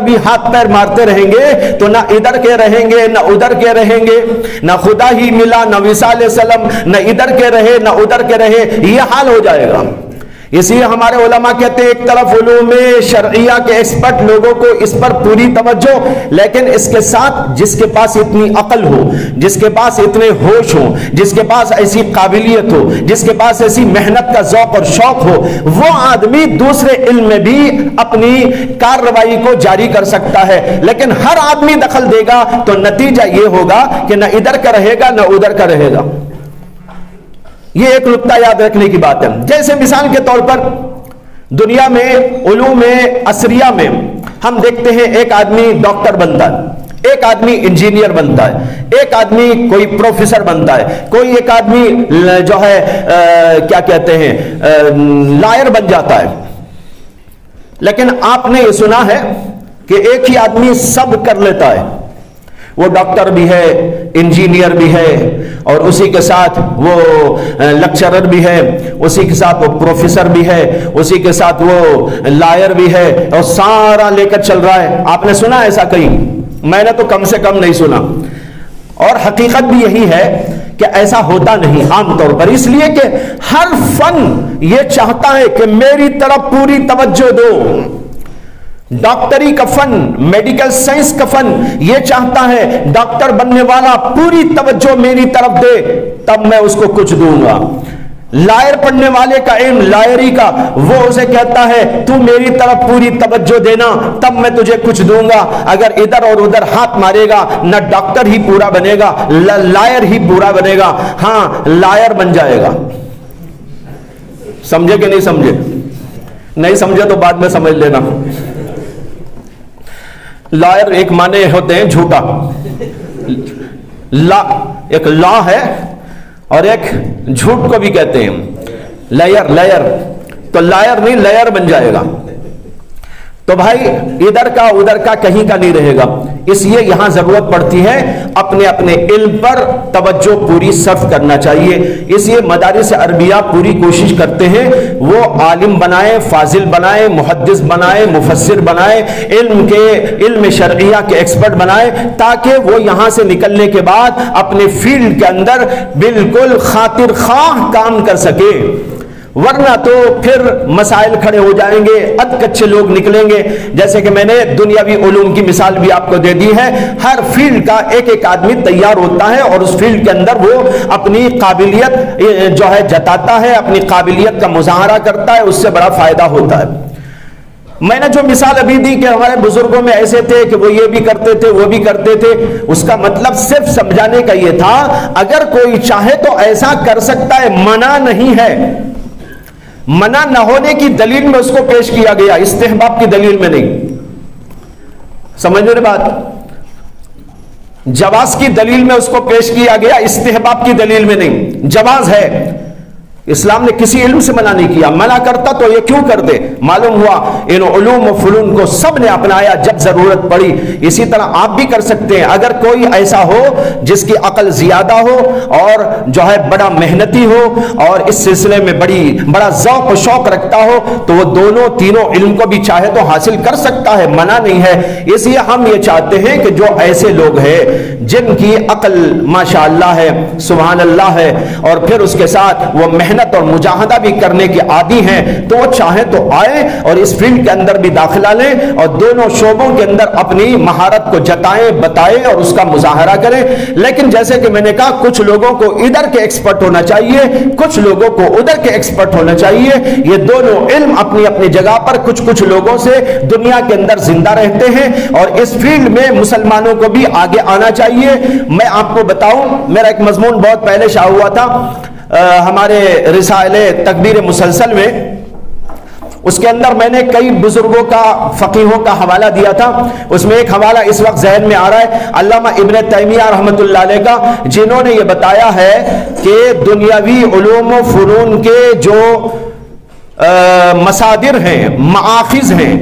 Speaker 1: بھی ہاتھ پیر مارتے رہیں گے تو نہ ادھر کے رہیں گے نہ ادھر کے رہیں گے، نہ خدا ہی ملا نہ وصال سلم، نہ ادھر کے رہے نہ ادھر کے رہے، یہ حال ہو جائے گا۔ اس لیے ہمارے علماء کہتے ہیں ایک طرف علوم شرعیہ کے ایکسپرٹ لوگوں کو اس پر پوری توجہ، لیکن اس کے ساتھ جس کے پاس اتنی عقل ہو، جس کے پاس اتنے ہوش ہو، جس کے پاس ایسی قابلیت ہو، جس کے پاس ایسی محنت کا ذوق اور شوق ہو، وہ آدمی دوسرے علم میں بھی اپنی کارروائی کو جاری کر سکتا ہے۔ لیکن ہر آدمی دخل دے گا تو نتیجہ یہ ہوگا کہ نہ ادھر کا رہے گا نہ ادھر کا رہے گا۔ یہ ایک نقطہ یاد رکھنے کی بات ہے۔ جیسے مثال کے طور پر دنیا میں علوم عصریہ میں ہم دیکھتے ہیں ایک آدمی ڈاکٹر بنتا ہے، ایک آدمی انجینئر بنتا ہے، ایک آدمی کوئی پروفیسر بنتا ہے، کوئی ایک آدمی جو ہے کیا کہتے ہیں لائر بن جاتا ہے۔ لیکن آپ نے یہ سنا ہے کہ ایک ہی آدمی سب کر لیتا ہے، وہ ڈاکٹر بھی ہے، انجینئر بھی ہے، اور اسی کے ساتھ وہ لیکچرر بھی ہے، اسی کے ساتھ وہ پروفیسر بھی ہے، اسی کے ساتھ وہ لائر بھی ہے، اور سارا لے کر چل رہا ہے۔ آپ نے سنا ایسا کہیں؟ میں نے تو کم سے کم نہیں سنا، اور حقیقت بھی یہی ہے کہ ایسا ہوتا نہیں عام طور پر، اس لیے کہ ہر فن یہ چاہتا ہے کہ میری طرف پوری توجہ دو۔ ڈاکٹری کا فن، میڈیکل سائنس کا فن یہ چاہتا ہے ڈاکٹر بننے والا پوری توجہ میری طرف دے تب میں اس کو کچھ دوں گا۔ لائر پڑھنے والے کا علم لائری کا، وہ اسے کہتا ہے تو میری طرف پوری توجہ دینا تب میں تجھے کچھ دوں گا۔ اگر ادھر اور ادھر ہاتھ مارے گا نہ ڈاکٹر ہی پورا بنے گا، لائر ہی پورا بنے گا۔ ہاں، لائر بن جائے گا۔ سمجھے کہ نہیں سمجھے؟ نہیں سمجھے تو بعد میں سمجھ لینا۔ لائر ایک معنی ہوتے ہیں جھوٹا، ایک لا ہے اور ایک جھوٹ کو بھی کہتے ہیں لائر، تو لائر نہیں لائر بن جائے گا۔ تو بھائی ادھر کا ادھر کا کہیں کا نہیں رہے گا، اس لیے یہاں ضرورت پڑتی ہے اپنے اپنے علم پر توجہ پوری صرف کرنا چاہیے۔ اس لیے مدارس عربیہ پوری کوشش کرتے ہیں وہ عالم بنائے، فاضل بنائے، محدث بنائے، مفسر بنائے، علم شرعیہ کے ایکسپرٹ بنائے، تاکہ وہ یہاں سے نکلنے کے بعد اپنے فیلڈ کے اندر بالکل خاطر خواہ کام کر سکے، ورنہ تو پھر مسائل کھڑے ہو جائیں گے، کچے لوگ نکلیں گے۔ جیسے کہ میں نے دنیاوی علوم کی مثال بھی آپ کو دے دی ہے، ہر فیلڈ کا ایک ایک آدمی تیار ہوتا ہے اور اس فیلڈ کے اندر وہ اپنی قابلیت جو ہے جتاتا ہے، اپنی قابلیت کا مظاہرہ کرتا ہے، اس سے بڑا فائدہ ہوتا ہے۔ میں نے جو مثال ابھی دی کہ ہمارے بزرگوں میں ایسے تھے کہ وہ یہ بھی کرتے تھے وہ بھی کرتے تھے، اس کا مطلب صرف سمجھانے کا یہ تھا اگر کوئی چاہے تو ایسا کر سکتا ہے، منع نہیں ہے۔ منع نہ ہونے کی دلیل میں اس کو پیش کیا گیا، استحباب کی دلیل میں نہیں۔ سمجھ رہے بات؟ جواز کی دلیل میں اس کو پیش کیا گیا، استحباب کی دلیل میں نہیں۔ جواز ہے، اسلام نے کسی علم سے منع نہیں کیا، منع کرتا تو یہ کیوں کر دے؟ معلوم ہوا ان علوم و فنون کو سب نے اپنایا جب ضرورت پڑی۔ اسی طرح آپ بھی کر سکتے ہیں، اگر کوئی ایسا ہو جس کی عقل زیادہ ہو اور جو ہے بڑا محنتی ہو اور اس سلسلے میں بڑا ذوق و شوق رکھتا ہو تو وہ دونوں تینوں علم کو بھی چاہے تو حاصل کر سکتا ہے، منع نہیں ہے۔ اس لیے ہم یہ چاہتے ہیں کہ جو ایسے لوگ ہیں جن کی عقل ماشاءاللہ ہے، سبحان اللہ ہے، اور پھر اس کے ساتھ وہ محنت اور مجاہدہ بھی کرنے کے عادی ہیں، تو وہ چاہیں تو آئے اور اس فیلڈ کے اندر بھی داخلہ لیں اور دونوں شعبوں کے اندر اپنی مہارت کو جتائیں، بتائیں اور اس کا مظاہرہ کریں۔ لیکن جیسے کہ میں نے کہا کچھ لوگوں کو ادھر کے ایکسپرٹ ہونا چاہیے، کچھ لوگوں کو ادھر کے ایکسپرٹ ہونا چاہیے۔ یہ دونوں علم اپنی اپنی جگہ پر کچھ لوگوں سے دنیا کے اندر زندہ رہتے ہیں اور اس فیلڈ میں مسلمانوں کو بھی آگے آنا چاہیے۔ میں آپ کو بتاؤں، میرا ایک مضمون بہت پہلے شائع ہوا تھا ہمارے رسالے تکبیر مسلسل میں، اس کے اندر میں نے کئی بزرگوں کا، فقیہوں کا حوالہ دیا تھا۔ اس میں ایک حوالہ اس وقت ذہن میں آ رہا ہے، علامہ ابن تیمیہ رحمۃ اللہ علیہ کا، جنہوں نے یہ بتایا ہے کہ دنیاوی علوم و فنون کے جو مصادر ہیں، مآخذ ہیں،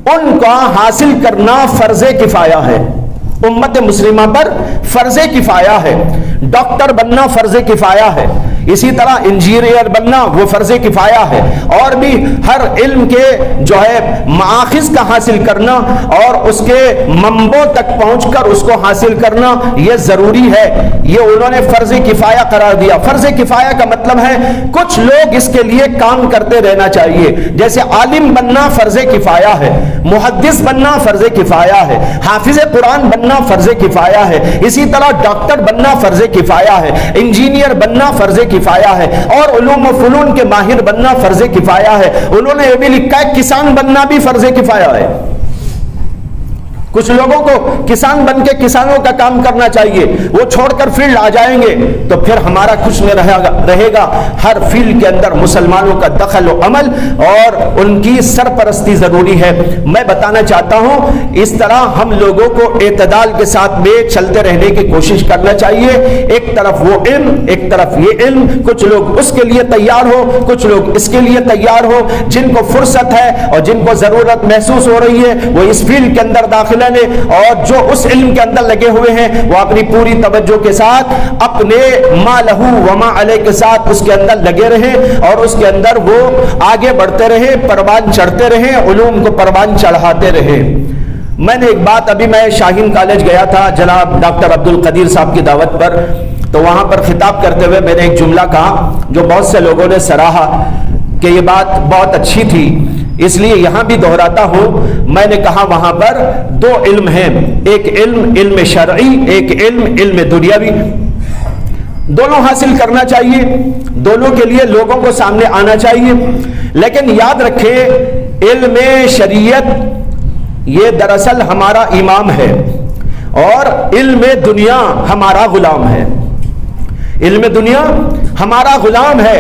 Speaker 1: ان کا حاصل کرنا فرض کفایہ ہے۔ امت مسلمہ پر فرض کفایہ ہے۔ ڈاکٹر بننا فرض کفایہ ہے، اسی طرح انجینئر بننا وہ فرض کفایہ ہے، اور بھی ہر علم کے جو ہے مآخذ کا حاصل کرنا اور اس کے منبعوں تک پہنچ کر اس کو حاصل کرنا یہ ضروری ہے۔ یہ انہوں نے فرض کفایہ قرار دیا۔ فرض کفایہ کا مطلب ہے کچھ لوگ اس کے لیے کام کرتے رہنا چاہیے، جیسے عالم بننا فرض کفایہ ہے، محدث بننا فرض کفایہ ہے، حافظ قرآن بننا فرض کفایہ ہے، اسی طرح ڈاکٹر بننا فرض کفایہ ہے، انجینئر بننا فرض کفایہ ہے، اور علوم و فنون کے ماہر بننا فرض کفایہ ہے۔ انہوں نے یہ بھی لکھا ہے کسان بننا بھی فرض کفایہ ہے۔ کچھ لوگوں کو کسان بن کے کسانوں کا کام کرنا چاہیے، وہ چھوڑ کر فیلڈ آ جائیں گے تو پھر ہمارا کچھ نہیں رہے گا۔ ہر فیلڈ کے اندر مسلمانوں کا دخل و عمل اور ان کی سرپرستی ضروری ہے۔ میں بتانا چاہتا ہوں اس طرح ہم لوگوں کو اعتدال کے ساتھ میں چلتے رہنے کی کوشش کرنا چاہیے۔ ایک طرف وہ علم، ایک طرف یہ علم، کچھ لوگ اس کے لیے تیار ہو، کچھ لوگ اس کے لیے تیار ہو۔ جن کو فرصت ہے اور جن کو ضرورت محسوس ہو رہی ہے وہ اس فیلڈ کے اندر داخلہ لیں، اور جو اس علم کے اندر لگے ہوئے ہیں وہ اپنی پوری توجہ کے ساتھ اپنے ما لہو وما علیہ کے ساتھ اس کے اندر لگے رہیں اور اس کے اندر وہ آگے بڑھتے رہیں، پروان چڑھتے رہیں، علوم کو پروان چڑھاتے رہیں۔ میں نے ایک بات، ابھی میں شاہین کالج گیا تھا جناب ڈاکٹر عبد القدیر صاحب کی دعوت پر، تو وہاں پر خطاب کرتے ہوئے میں نے ایک جملہ کہا جو بہت سے لوگوں نے سراہا کہ یہ بات بہت اچھی تھی، اس لیے یہاں بھی دہراتا ہوں۔ میں نے کہا وہاں پر دو علم ہیں، ایک علم شرعی، ایک علم دنیاوی، دونوں حاصل کرنا چاہیے، دونوں کے لیے لوگوں کو سامنے آنا چاہیے۔ لیکن یاد رکھیں علم شریعت یہ دراصل ہمارا امام ہے اور علم دنیا ہمارا غلام ہے۔ علم دنیا ہمارا غلام ہے،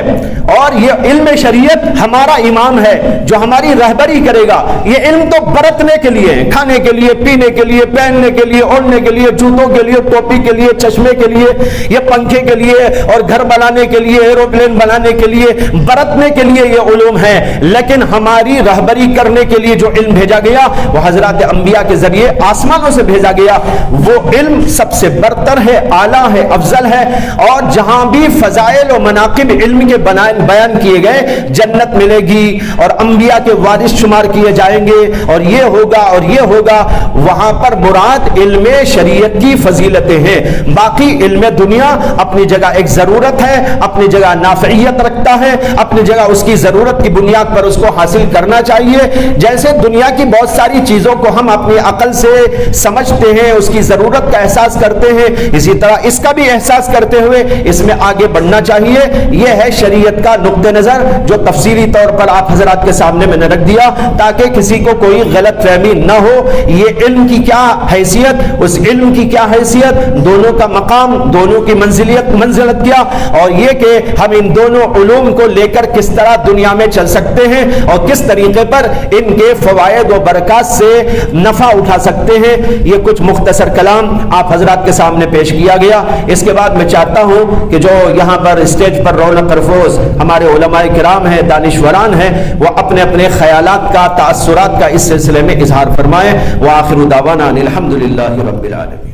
Speaker 1: اور یہ علم شریعت ہمارا امام ہے جو ہماری رہبری کرے گا۔ یہ علم تو برتنے کے لیے، کھانے کے لیے، پینے کے لیے، پہننے کے لیے، اوڑھنے کے لیے، جوتوں کے لیے، ٹوپی کے لیے، چشمے کے لیے، یہ پنکھے کے لیے، اور گھر بنانے کے لیے، ایروپلین بنانے کے لیے، برتنے کے لیے یہ علوم ہے۔ لیکن ہماری رہبری کرنے کے لیے جو علم بھیجا گیا وہ حضرات انبیاء کے ذریعے آسمانوں سے بھیجا گیا، وہ علم سب سے برتر ہے، اعلیٰ ہے، افضل ہے۔ اور جہاں بھی فضائل و مناقب علم کے بیان کیے گئے، جنت ملے گی اور انبیاء کے وارث شمار کیے جائیں گے اور یہ ہوگا اور یہ ہوگا، وہاں پر مراد علم شریعت کی فضیلتیں ہیں۔ باقی علم دنیا اپنی جگہ ایک ضرورت ہے، اپنی جگہ نافعیت رکھتا ہے، اپنی جگہ اس کی ضرورت کی بنیاد پر اس کو حاصل کرنا چاہیے۔ جیسے دنیا کی بہت ساری چیزوں کو ہم اپنی عقل سے سمجھتے ہیں، اس کی ضرورت کا احساس کرتے ہیں، اسی طرح اس کا بھی احساس کرتے ہوئے اس میں آگے بڑھنا چاہیے۔ یہ ہے شریعت کا نقطہ نظر جو تفصیلی طور پر آپ حضرات کے سامنے میں نے رکھ دیا تاکہ کسی کو کوئی غلط فہمی نہ ہو۔ یہ علم کی کیا حیثیت، اس علم کی کیا حیثیت، دونوں کا مقام، دونوں کی منزلت کیا، اور یہ کہ ہم ان دونوں علوم کو لے کر کس طرح دنیا میں چل سکتے ہیں اور کس طریقے پر ان کے فوائد و برکات سے نفع اٹھا سکتے ہیں۔ یہ کچھ مختصر کلام آپ حضرات کے سامنے پیش کیا گیا۔ اس کے بعد میں چاہتا ہوں کہ جو یہاں پر اسٹیج پر رونق افروز ہمارے علماء کرام ہیں، دانشوران ہیں، وہ اپنے اپنے خیالات کا، تاثرات کا اس سلسلے میں اظہار فرمائیں۔ وآخر دعوانا الحمدللہ رب العالمین۔